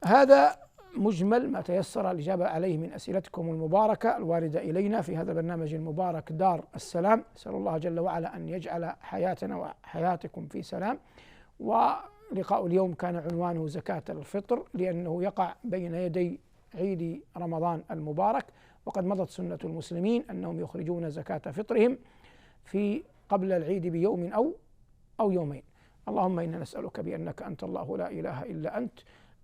هذا مجمل ما تيسر الإجابة عليه من أسئلتكم المباركة الواردة إلينا في هذا البرنامج المبارك دار السلام. أسأل الله جل وعلا أن يجعل حياتنا وحياتكم في سلام. ولقاء اليوم كان عنوانه زكاة الفطر، لأنه يقع بين يدي عيد رمضان المبارك، وقد مضت سنة المسلمين أنهم يخرجون زكاة فطرهم في قبل العيد بيوم أو يومين. اللهم إنا نسألك بأنك أنت الله لا إله إلا أنت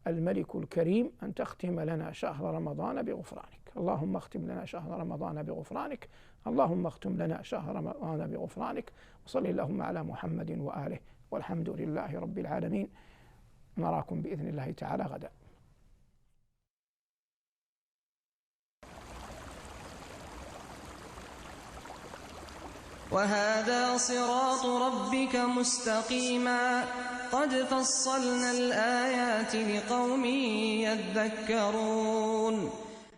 الملك الكريم أن تختم لنا شهر رمضان بغفرانك. اللهم اختم لنا شهر رمضان بغفرانك، اللهم اختم لنا شهر رمضان بغفرانك. وصل اللهم على محمد وآله، والحمد لله رب العالمين. نراكم بإذن الله تعالى غدا. وهذا صراط ربك مستقيما قد فصلنا الآيات لقوم يذكرون.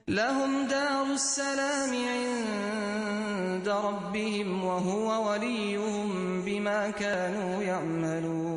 لهم دار السلام عند ربهم وهو وليهم بما كانوا يعملون.